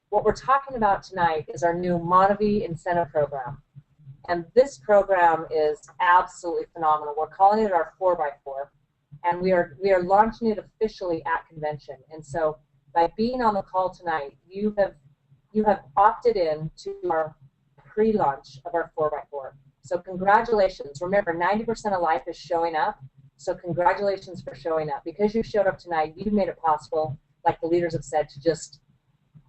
what we're talking about tonight is our new Monavie Incentive Program. And this program is absolutely phenomenal. We're calling it our 4x4, and we are launching it officially at convention. And so by being on the call tonight, you have opted in to our pre-launch of our 4x4. So congratulations. Remember, 90% of life is showing up. So congratulations for showing up. Because you showed up tonight, you made it possible, like the leaders have said, to just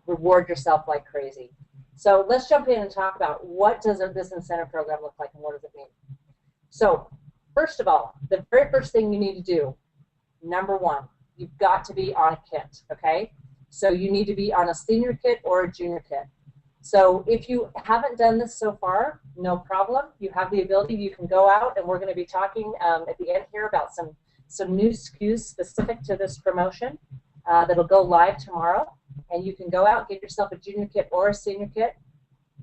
reward yourself like crazy. So let's jump in and talk about what does this incentive program look like and what does it mean. So first of all, the very first thing you need to do, number one, you've got to be on a kit, okay? So you need to be on a senior kit or a junior kit. So if you haven't done this so far, no problem. You have the ability, you can go out, and we're going to be talking at the end here about some new SKUs specific to this promotion that'll go live tomorrow. And you can go out, get yourself a junior kit or a senior kit.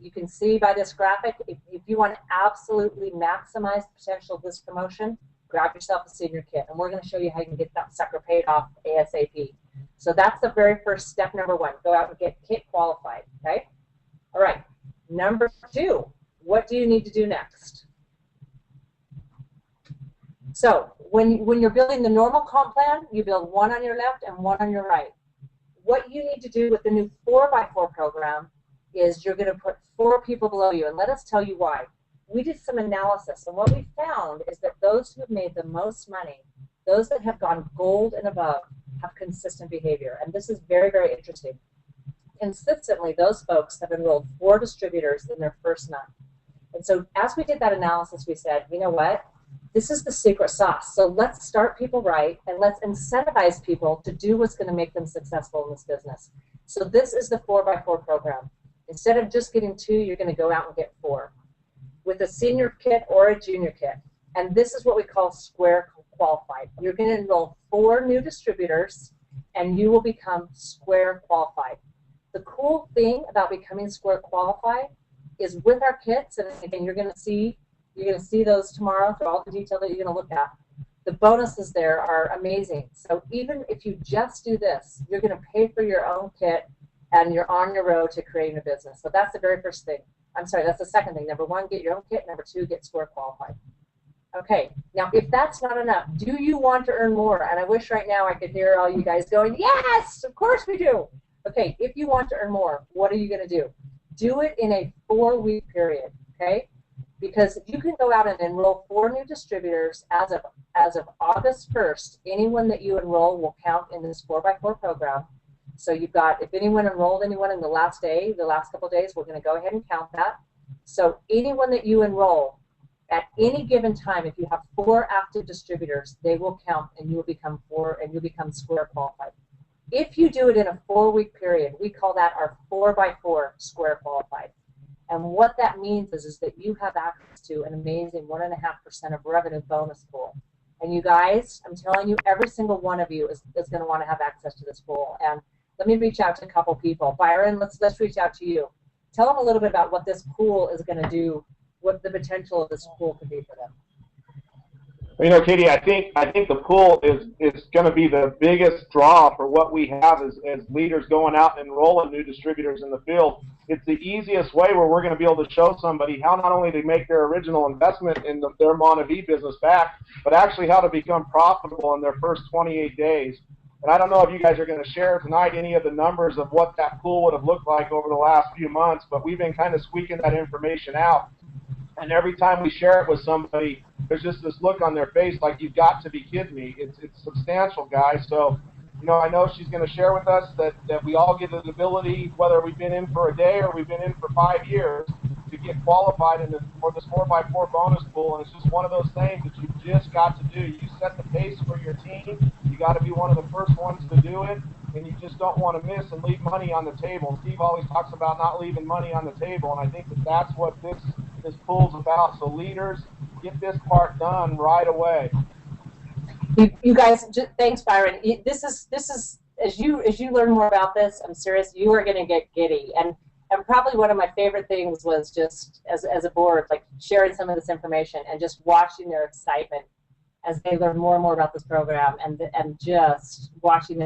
You can see by this graphic, if you want to absolutely maximize the potential of this promotion, grab yourself a senior kit. And we're going to show you how you can get that sucker paid off ASAP. So that's the very first step, number one. Go out and get kit qualified, okay? All right, number two, what do you need to do next? So when you're building the normal comp plan, you build one on your left and one on your right. What you need to do with the new 4x4 program is you're going to put 4 people below you, and let us tell you why. We did some analysis, and what we found is that those who have made the most money, those that have gone gold and above, have consistent behavior, and this is very, very interesting. Consistently, those folks have enrolled 4 distributors in their first month. And so as we did that analysis, we said, you know what? This is the secret sauce. So let's start people right, and let's incentivize people to do what's going to make them successful in this business. So this is the 4x4 program. Instead of just getting 2, you're going to go out and get 4 with a senior kit or a junior kit. And this is what we call square qualified. You're going to enroll 4 new distributors, and you will become square qualified. The cool thing about becoming square qualified is with our kits, and again, you're going to see those tomorrow through all the detail that you're going to look at. The bonuses there are amazing. So even if you just do this, you're going to pay for your own kit, and you're on your road to creating a business. So that's the very first thing. I'm sorry, that's the second thing. Number 1, get your own kit. Number 2, get square qualified. Okay, now if that's not enough, do you want to earn more? And I wish right now I could hear all you guys going, yes, of course we do. Okay, if you want to earn more, what are you going to do? Do it in a 4-week period, okay? Because you can go out and enroll 4 new distributors as of August 1st. Anyone that you enroll will count in this 4x4 program. So you've got, if anyone enrolled anyone in the last couple of days, we're going to go ahead and count that. So anyone that you enroll at any given time, if you have 4 active distributors, they will count, and you will become square qualified. If you do it in a 4-week period, we call that our 4x4 square qualified. And what that means is that you have access to an amazing 1.5% of revenue bonus pool. And you guys, I'm telling you, every single one of you is going to want to have access to this pool. And let me reach out to a couple people. Byron, let's reach out to you. Tell them a little bit about what this pool is going to do, what the potential of this pool could be for them. You know, Katie, I think the pool is going to be the biggest draw for what we have as leaders going out and enrolling new distributors in the field. It's the easiest way where we're going to be able to show somebody how not only to make their original investment in their Monavie business back, but actually how to become profitable in their first 28 days. And I don't know if you guys are going to share tonight any of the numbers of what that pool would have looked like over the last few months, but we've been kind of squeaking that information out. And every time we share it with somebody, there's just this look on their face like, you've got to be kidding me. It's substantial, guys. So, you know, I know she's going to share with us that we all get the ability, whether we've been in for a day or we've been in for 5 years, to get qualified for this 4x4 bonus pool. And it's just one of those things that you just got to do. You set the pace for your team. You got to be one of the first ones to do it. And you just don't want to miss and leave money on the table. Steve always talks about not leaving money on the table, and I think that's what this pool's about. So leaders, get this part done right away. You guys, thanks, Byron. This is as you learn more about this, I'm serious, you are going to get giddy. And probably one of my favorite things was just as a board, like sharing some of this information and just watching their excitement as they learn more and more about this program, and just watching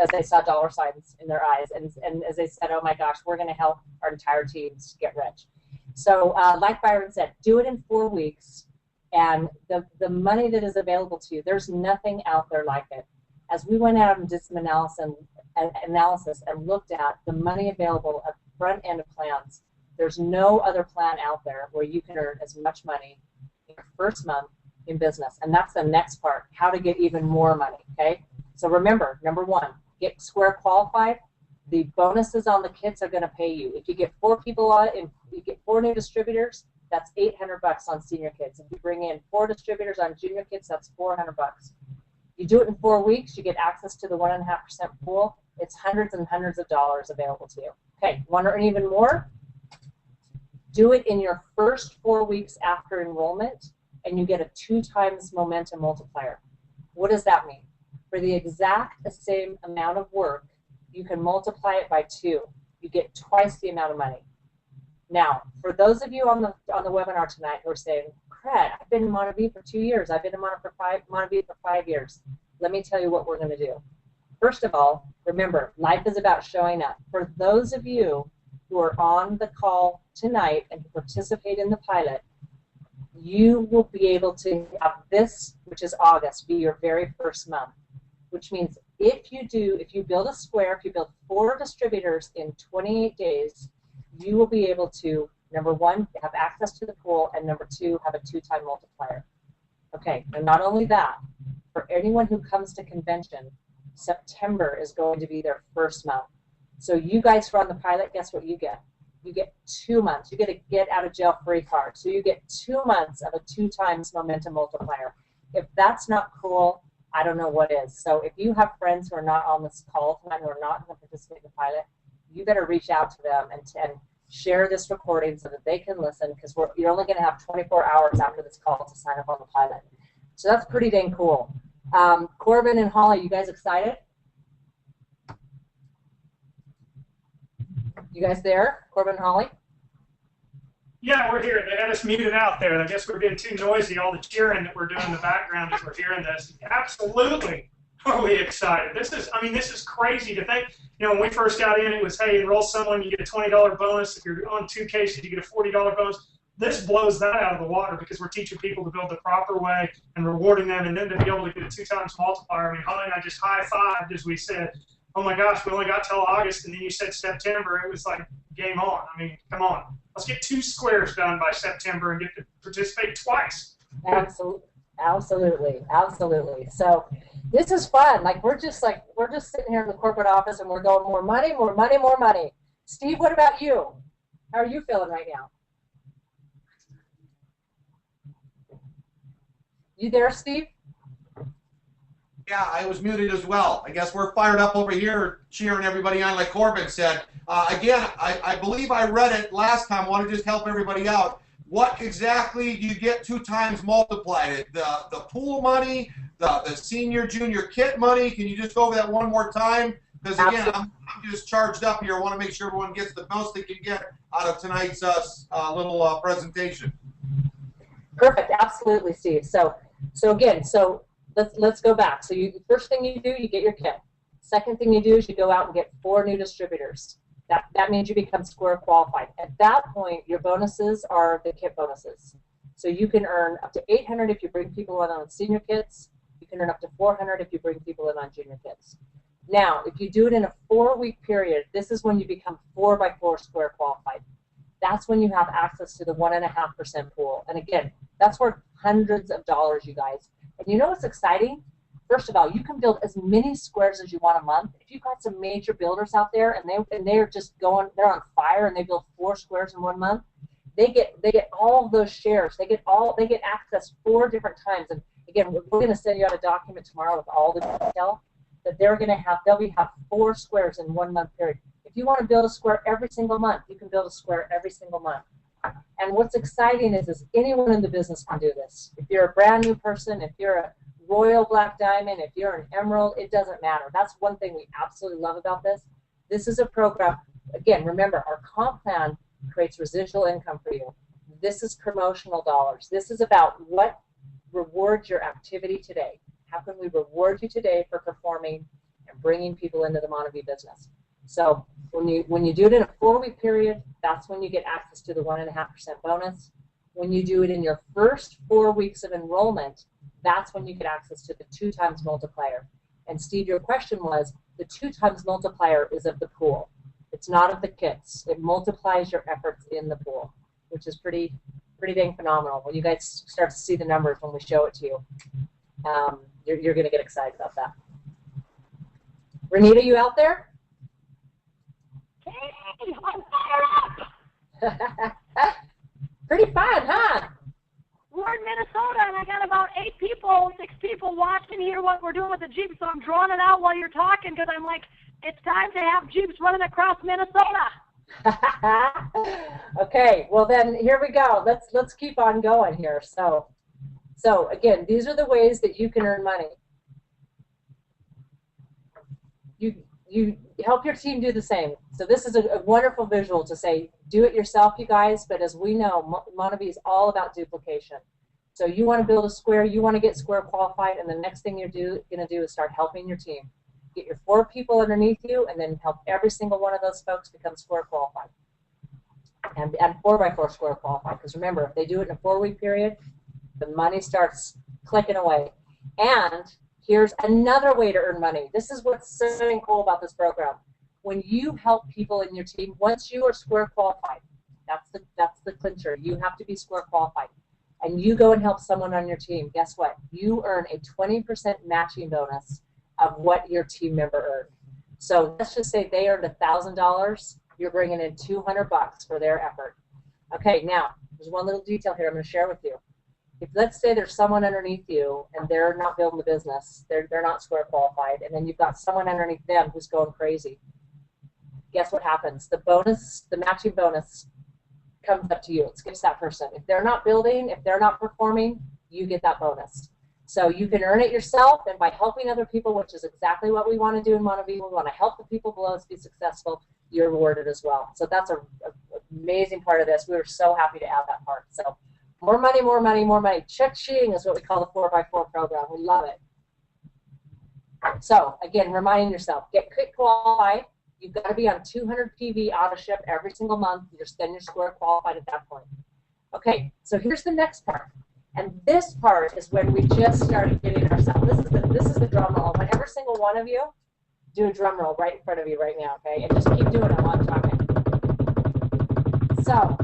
as they saw dollar signs in their eyes, and as they said, oh my gosh, we're going to help our entire teams get rich. So like Byron said, do it in 4 weeks, and the money that is available to you, there's nothing out there like it. As we went out and did some analysis and looked at the money available at the front end of plans, there's no other plan out there where you can earn as much money in your first month in business. And that's the next part, how to get even more money, okay? So remember, number one, get Square qualified. The bonuses on the kits are going to pay you. If you get 4 people on it, if you get 4 new distributors, that's $800 on senior kits. If you bring in 4 distributors on junior kits, that's $400. You do it in 4 weeks, you get access to the 1.5% pool. It's hundreds and hundreds of dollars available to you. Okay, want to earn even more? Do it in your first 4 weeks after enrollment, and you get a 2 times momentum multiplier. What does that mean? For the exact same amount of work, you can multiply it by 2. You get twice the amount of money. Now, for those of you on the webinar tonight who are saying, Cred, I've been in Montevideo for 2 years. I've been in Montevideo for 5 years. Let me tell you what we're going to do. First of all, remember, life is about showing up. For those of you who are on the call tonight and participate in the pilot, you will be able to have this, which is August, be your very first month, which means if you build a Square, if you build 4 distributors in 28 days, you will be able to, number one, have access to the pool, and number 2, have a 2-time multiplier. Okay, and not only that, for anyone who comes to convention, September is going to be their first month. So you guys who are on the pilot, guess what you get? You get 2 months. You get a get out of jail free card. So you get 2 months of a 2 times momentum multiplier. If that's not cool, I don't know what is. So if you have friends who are not on this call tonight, who are not going to participate in the pilot, you better reach out to them and share this recording so that they can listen, because you're only going to have 24 hours after this call to sign up on the pilot. So that's pretty dang cool. Corbin and Holly, you guys excited? You guys there? Corbin and Holly? Yeah, we're here. They had us muted out there. I guess we're getting too noisy, all the cheering that we're doing in the background as we're hearing this. Absolutely. Totally excited. This is crazy to think. You know, when we first got in, it was, hey, enroll someone, you get a $20 bonus. If you're on 2 cases, you get a $40 bonus. This blows that out of the water because we're teaching people to build the proper way and rewarding them, and then to be able to get a 2 times multiplier. I mean, Holly and I just high-fived as we said, oh my gosh, we only got till August, and then you said September. It was like game on. I mean, come on. Let's get 2 squares done by September and get to participate twice. Absolutely. So this is fun. Like we're just sitting here in the corporate office and we're going more money, more money, more money. Steve, what about you? How are you feeling right now? You there, Steve? Yeah, I was muted as well. I guess we're fired up over here, cheering everybody on, like Corbin said. Again, I believe I read it last time. I want to just help everybody out. What exactly do you get 2 times multiplied? The pool money, the senior, junior kit money? Can you just go over that one more time? Because again, I'm just charged up here. I want to make sure everyone gets the most they can get out of tonight's little presentation. Perfect. Absolutely, Steve. So again, let's go back. So the first thing you do, you get your kit. Second thing you do is you go out and get 4 new distributors. That means you become Square qualified. At that point, your bonuses are the kit bonuses. So you can earn up to $800 if you bring people in on senior kits. You can earn up to $400 if you bring people in on junior kits. Now, if you do it in a 4-week period, this is when you become 4x4 Square qualified. That's when you have access to the 1.5% pool. And again, that's worth hundreds of dollars, you guys. And you know what's exciting? First of all, you can build as many squares as you want a month. If you've got some major builders out there and they're just going, they're on fire and they build 4 squares in 1 month, they get all of those shares. They get access 4 different times. And again, we're going to send you out a document tomorrow with all the detail that they'll have 4 squares in 1 month period. If you want to build a square every single month, you can build a square every single month. And what's exciting is anyone in the business can do this. If you're a brand new person, if you're a Royal Black Diamond, if you're an Emerald, it doesn't matter. That's one thing we absolutely love about this. This is a program, again, remember, our comp plan creates residual income for you. This is promotional dollars. This is about what rewards your activity today. How can we reward you today for performing and bringing people into the Montague business. So when you do it in a 4-week period, that's when you get access to the 1.5% bonus. When you do it in your first 4 weeks of enrollment, that's when you get access to the 2 times multiplier. And Steve, your question was, the 2 times multiplier is of the pool. It's not of the kits. It multiplies your efforts in the pool, which is pretty dang phenomenal. When you guys start to see the numbers when we show it to you, you're going to get excited about that. Renita, you out there? Hey, I'm fired up. Pretty fun, huh? We're in Minnesota, and I got about 6 people watching here what we're doing with the Jeeps, so I'm drawing it out while you're talking because I'm like, it's time to have Jeeps running across Minnesota. Okay, well then here we go. Let's keep on going here. So again, these are the ways that you can earn money. You help your team do the same. So this is a wonderful visual to say, do it yourself, you guys, but as we know, Montague is all about duplication. So you want to build a square, you want to get square qualified, and the next thing you're going to do is start helping your team. Get your 4 people underneath you, and then help every single one of those folks become square qualified. And 4x4 square qualified, because remember, if they do it in a 4-week period, the money starts clicking away. And here's another way to earn money. This is what's so cool about this program. When you help people in your team, once you are square qualified, that's the clincher. You have to be square qualified. And you go and help someone on your team, guess what? You earn a 20% matching bonus of what your team member earned. So let's just say they earned $1,000. You're bringing in $200 for their effort. Okay, now, there's one little detail here I'm going to share with you. If let's say there's someone underneath you and they're not building the business, they're not square qualified, and then you've got someone underneath them who's going crazy, guess what happens? The bonus, the matching bonus comes up to you. It skips that person. If they're not building, if they're not performing, you get that bonus. So you can earn it yourself, and by helping other people, which is exactly what we want to do in Montague, we want to help the people below us be successful, you're rewarded as well. So that's an amazing part of this. We were so happy to add that part. So more money, more money, more money. Cha-ching is what we call the 4x4 program. We love it. So again, reminding yourself, get quick qualified. You've got to be on 200 PV auto ship every single month. Then you're square qualified at that point. Okay, so here's the next part. And this part is when we just started getting ourselves. This is the drum roll. When every single one of you do a drum roll right in front of you right now, okay? And just keep doing it while I'm talking. So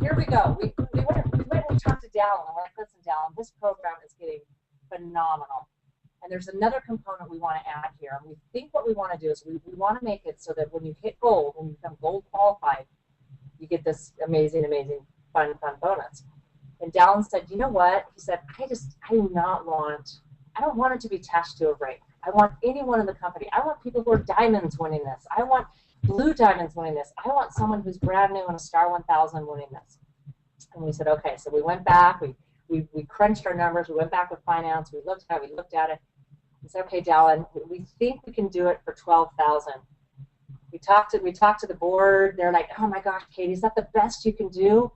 here we go. We went and we talked to Dallin. I'm like, listen, Dallin, this program is getting phenomenal. And there's another component we want to add here. And we think what we want to do is we want to make it so that when you hit gold, when you become gold qualified, you get this amazing, amazing, fun bonus. And Dallin said, you know what? He said, I don't want it to be attached to a rank. I want anyone in the company. I want people who are diamonds winning this. I want blue diamonds winning this. I want someone who's brand new and a star 1000 winning this. And we said, okay. So we went back. We crunched our numbers. We went back with finance. We looked at it. We said, okay, Dallin, we think we can do it for 12,000. We talked to the board. They're like, oh my gosh, Katie, is that the best you can do?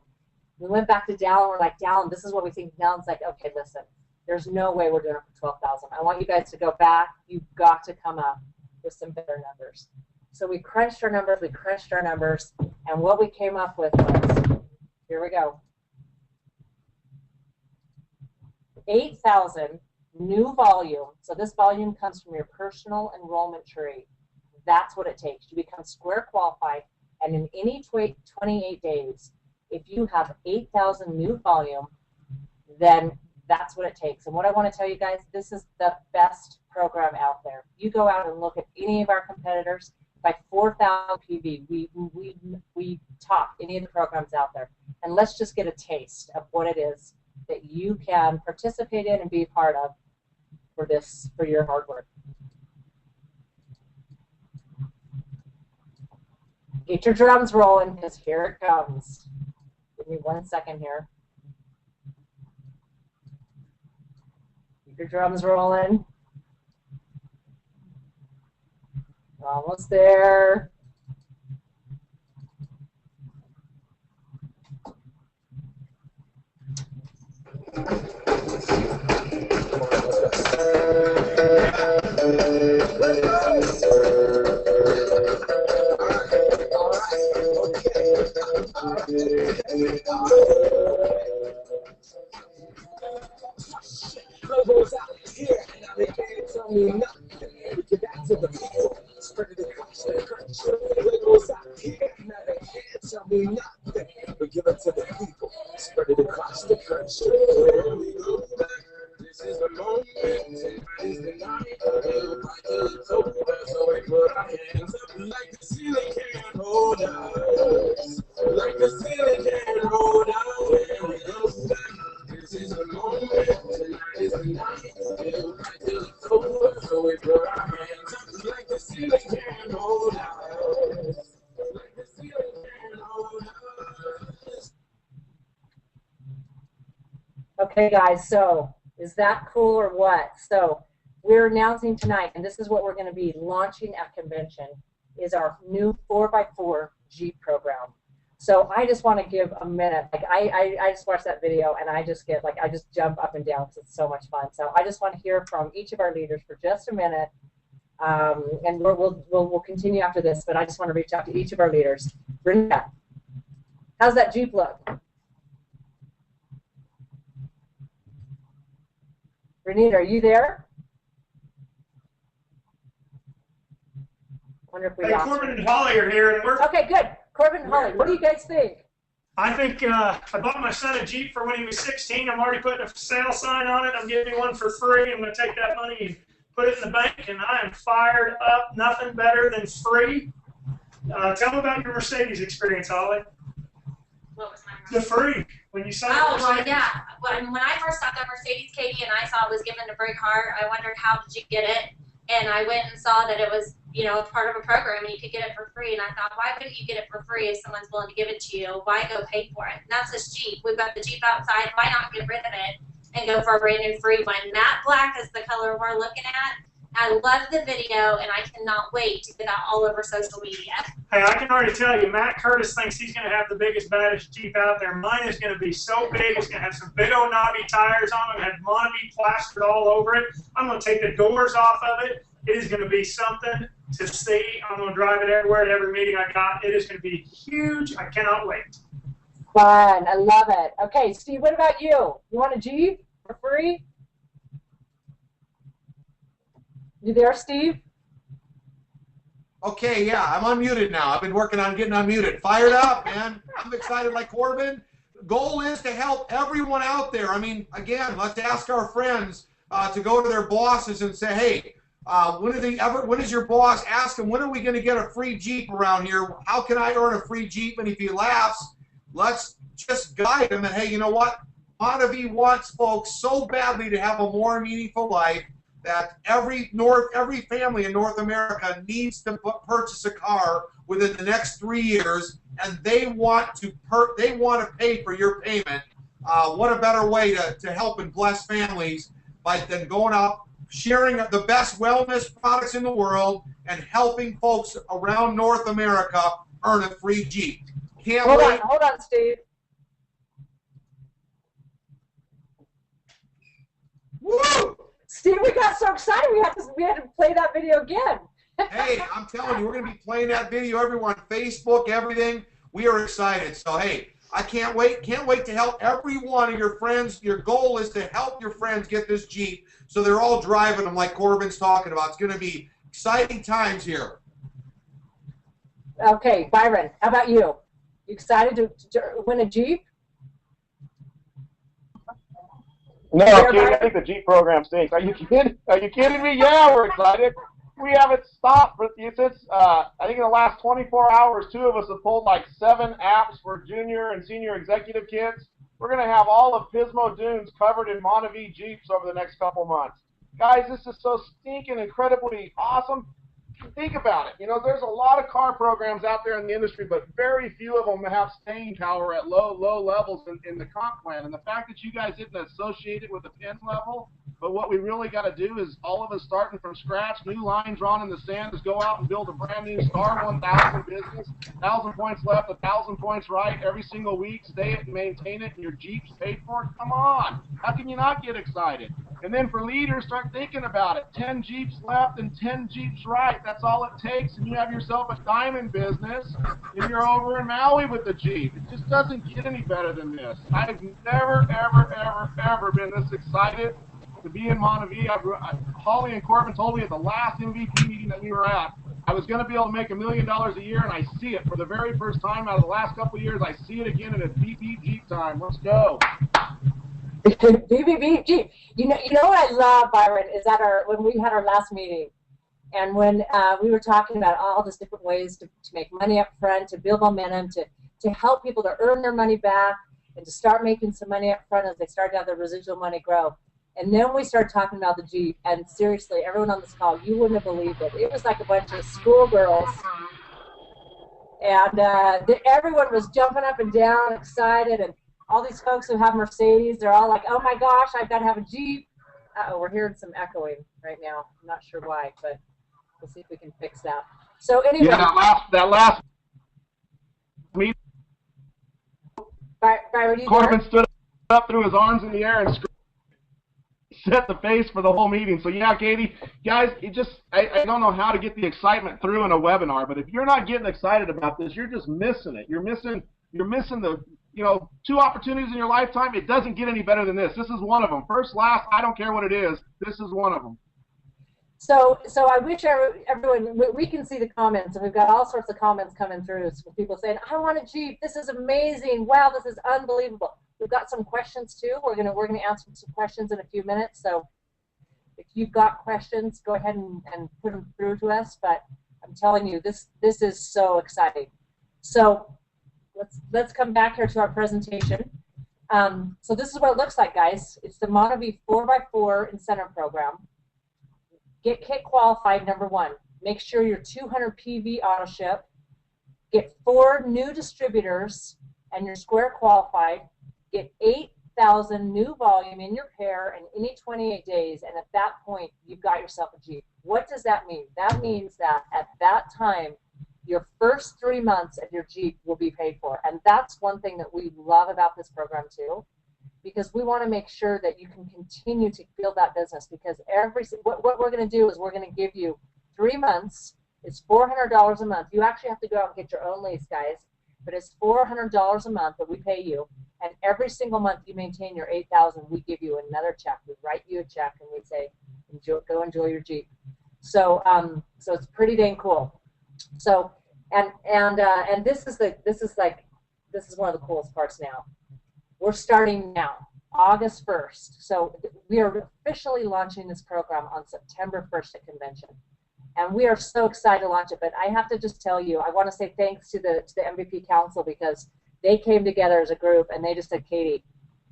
We went back to Dallin. We're like, Dallin, this is what we think. Dallin's like, okay, listen, there's no way we're doing it for 12,000. I want you guys to go back. You've got to come up with some better numbers. So we crunched our numbers. And what we came up with was, here we go, 8,000 new volume. So this volume comes from your personal enrollment tree. That's what it takes. You become square qualified, and in any 28 days, if you have 8,000 new volume, then that's what it takes. And what I want to tell you guys, this is the best program out there. You go out and look at any of our competitors. By 4,000 PV, we top any of the programs out there. And let's just get a taste of what it is that you can participate in and be a part of for your hard work. Get your drums rolling, because here it comes. Give me 1 second here. Keep your drums rolling. We're almost there. Let's go. Logos out here, now they can't tell me nothing. Get back to the people, spread it across the country. Logos out here, now they can't tell me nothing. But give it to the people, spread it across the country. When we go back, this is the moment, tonight is the night. It's over, so we put our hands up like the ceiling can't hold us. Like the ceiling can't hold us. When we go back. This is the moment, tonight is the night, it'll fight till it's over, so we put our hands up like the ceiling can't hold us, like the ceiling can't hold us. Okay, guys, so is that cool or what? So we're announcing tonight, and this is what we're going to be launching at convention, is our new 4x4 Jeep program. So I just want to give a minute. Like I just watched that video and I just get I just jump up and down because it's so much fun. So I just want to hear from each of our leaders for just a minute, and we'll continue after this. But I just want to reach out to each of our leaders. Brenda, how's that Jeep look? Renita, are you there? Wonder if we got Corbin and Holly are here, and we're okay. Good. Corbin and Holly, what do you guys think? I think I bought my son a Jeep for when he was 16. I'm already putting a sale sign on it. I'm giving me one for free. I'm going to take that money and put it in the bank, and I am fired up. Nothing better than free. Tell me about your Mercedes experience, Holly. What was my The free. When you saw Oh, well, Mercedes. yeah. When I first got that Mercedes, Katie, and I saw it was given to free car, I wondered, how did you get it? And I went and saw that it was, part of a program and you could get it for free. And I thought, why couldn't you get it for free if someone's willing to give it to you? Why go pay for it? And that's this Jeep. We've got the Jeep outside. Why not get rid of it and go for a brand new free one? Matte black is the color we're looking at. I love the video, and I cannot wait to get that all over social media. Hey, I can already tell you, Matt Curtis thinks he's going to have the biggest, baddest Jeep out there. Mine is going to be so big, it's going to have some big old knobby tires on it, have Monavie plastered all over it. I'm going to take the doors off of it. It is going to be something to see. I'm going to drive it everywhere at every meeting I got. It is going to be huge. I cannot wait. Fun. I love it. Okay, Steve, what about you? You want a Jeep for free? You there, Steve? Okay, yeah, I'm unmuted now. I've been working on getting unmuted. Fired up, man. I'm excited like Corbin. Goal is to help everyone out there. I mean, again, let's ask our friends to go to their bosses and say, hey, when is your boss, ask him, when are we going to get a free Jeep around here? How can I earn a free Jeep? And if he laughs, let's just guide him. And hey, you know what? Monavie wants folks so badly to have a more meaningful life that every family in North America needs to purchase a car within the next 3 years, and they want to pay for your payment. What a better way to help and bless families than going out, sharing the best wellness products in the world, and helping folks around North America earn a free Jeep. Hold on, Steve. Woo! Steve, we got so excited we had to play that video again. Hey, I'm telling you, we're going to be playing that video everywhere on Facebook, everything. We are excited. So, hey, I can't wait to help every one of your friends. Your goal is to help your friends get this Jeep so they're all driving them like Corbin's talking about. It's going to be exciting times here. Okay, Byron, how about you? You excited to win a Jeep? No, Katie, I think the Jeep program stinks. Are you kidding? Are you kidding me? Yeah, we're excited. We haven't stopped since I think in the last 24 hours, 2 of us have pulled like 7 apps for junior and senior executive kids. We're going to have all of Pismo Dunes covered in Monavie Jeeps over the next couple months. Guys, this is so stinking incredibly awesome. Think about it. You know, there's a lot of car programs out there in the industry, but very few of them have staying power at low levels in the comp plan. And the fact that you guys didn't associate it with the pin level, but what we really got to do is all of us starting from scratch, new lines drawn in the sand, is go out and build a brand new Star 1000 business, 1,000 points left, 1,000 points right every single week, stay it and maintain it, and your Jeep's paid for it. Come on. How can you not get excited? And then for leaders, start thinking about it. 10 Jeeps left and 10 Jeeps right. That's all it takes, and you have yourself a diamond business, and you're over in Maui with the Jeep. It just doesn't get any better than this. I've never, ever, ever, ever been this excited to be in Montevideo. Holly and Corbin told me at the last MVP meeting that we were at, I was going to be able to make $1 million a year, and I see it for the very first time out of the last couple of years. I see it again, and it's beep Jeep time. Let's go. BBB Jeep. You know what I love, Byron, is that when we had our last meeting, and when we were talking about all these different ways to make money up front, to build momentum, to help people to earn their money back, and to start making some money up front as they start to have their residual money grow. And then we started talking about the Jeep, and seriously, everyone on this call, you wouldn't have believed it. It was like a bunch of schoolgirls, and everyone was jumping up and down, excited, and all these folks who have Mercedes, they're all like, oh my gosh, I've got to have a Jeep. Uh-oh, we're hearing some echoing right now. I'm not sure why, but we'll see if we can fix that. So anyway. Yeah, that last meeting, Byron, Corbin stood up, threw his arms in the air, and set the face for the whole meeting. So yeah, Katie, guys, I don't know how to get the excitement through in a webinar, but if you're not getting excited about this, you're just missing it. You're missing the 2 opportunities in your lifetime. It doesn't get any better than this. This is one of them. First, last, I don't care what it is. This is one of them. So I wish everyone, we can see the comments, and we've got all sorts of comments coming through. So people saying, I want a Jeep. This is amazing. Wow, this is unbelievable. We've got some questions too. We're gonna answer some questions in a few minutes. So if you've got questions, go ahead and put them through to us. But I'm telling you, this is so exciting. So let's come back here to our presentation. So this is what it looks like, guys. It's the Montevideo 4x4 incentive program. Get kit qualified, number 1. Make sure you're 200 PV auto ship. Get 4 new distributors, and you're square qualified. Get 8,000 new volume in your pair in any 28 days, and at that point, you've got yourself a Jeep. What does that mean? That means that at that time, your first 3 months of your Jeep will be paid for. And that's one thing that we love about this program too, because we want to make sure that you can continue to build that business, because what we're going to do is we're going to give you 3 months. It's $400 a month. You actually have to go out and get your own lease, guys, but it's $400 a month that we pay you. And every single month you maintain your 8,000, we give you another check. We write you a check and we say, go enjoy your Jeep. So so it's pretty dang cool. So and this is one of the coolest parts now. We're starting now, August 1st. So we are officially launching this program on September 1st at convention. And we are so excited to launch it. But I have to just tell you, I want to say thanks to the MVP Council, because they came together as a group and they just said, Katie,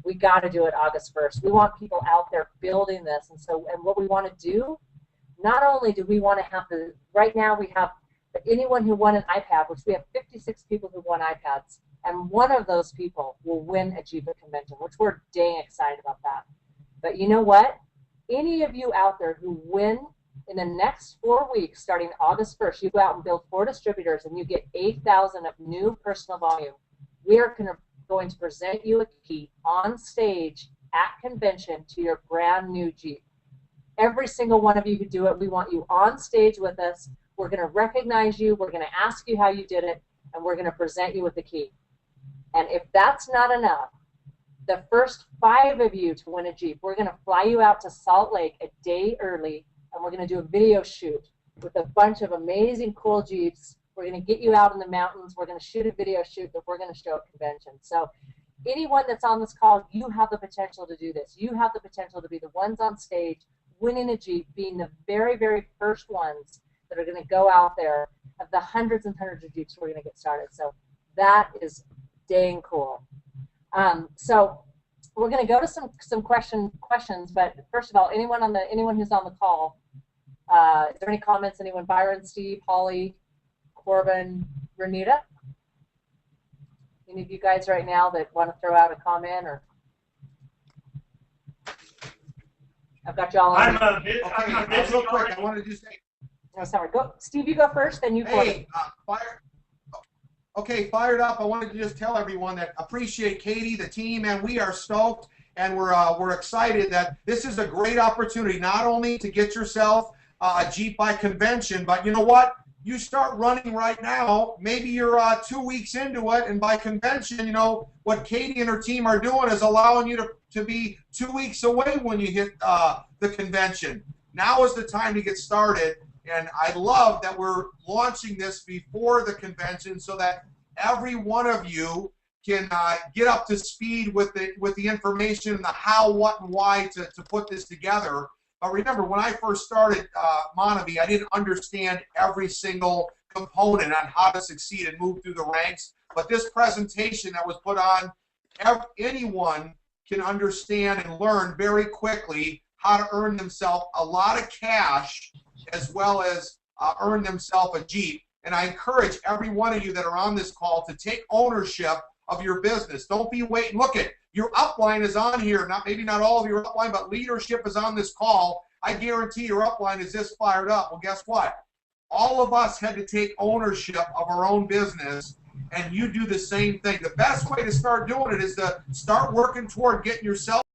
we got to do it August 1st. We want people out there building this. And what we want to do, not only do we want to have right now we have anyone who won an iPad, which we have 56 people who won iPads, and one of those people will win a Jeep at convention, which we're dang excited about that. But you know what? Any of you out there who win in the next 4 weeks, starting August 1st, you go out and build 4 distributors and you get 8,000 of new personal volume. We are going to present you a key on stage at convention to your brand new Jeep. Every single one of you who do it, we want you on stage with us. We're going to recognize you. We're going to ask you how you did it, and we're going to present you with the key. And if that's not enough, the first 5 of you to win a Jeep, we're going to fly you out to Salt Lake a day early, and we're going to do a video shoot with a bunch of amazing, cool Jeeps. We're going to get you out in the mountains. We're going to shoot a video shoot that we're going to show at convention. So anyone that's on this call, you have the potential to do this. You have the potential to be the ones on stage winning a Jeep, being the very, very first ones that are going to go out there of the hundreds and hundreds of Jeeps we're going to get started. So that is dang cool. So we're going to go to some questions, but first of all, anyone who's on the call, is there any comments? Anyone? Byron, Steve, Holly, Corbin, Renita? Any of you guys right now that want to throw out a comment? Or I've got y'all on. Real quick, I wanted to just say. Oh, sorry. Go, Steve. You go first, then you. Hey, fired up. I wanted to just tell everyone that appreciate Katie, the team, and we are stoked. and we're excited that this is a great opportunity not only to get yourself a Jeep by convention, but you know what? You start running right now. Maybe you're 2 weeks into it, and by convention, you know what Katie and her team are doing is allowing you to be 2 weeks away when you hit the convention. Now is the time to get started, and I love that we're launching this before the convention so that every one of you can get up to speed with the information and the how, what, and why to put this together. But remember, when I first started Monavie, I didn't understand every single component on how to succeed and move through the ranks. But this presentation that was put on, anyone can understand and learn very quickly how to earn themselves a lot of cash as well as earn themselves a Jeep. And I encourage every one of you that are on this call to take ownership of your business. Don't be waiting. Look at your upline is on here. Maybe not all of your upline, but leadership is on this call. I guarantee your upline is this fired up. Well, guess what? All of us had to take ownership of our own business, and you do the same thing. The best way to start doing it is to start working toward getting yourself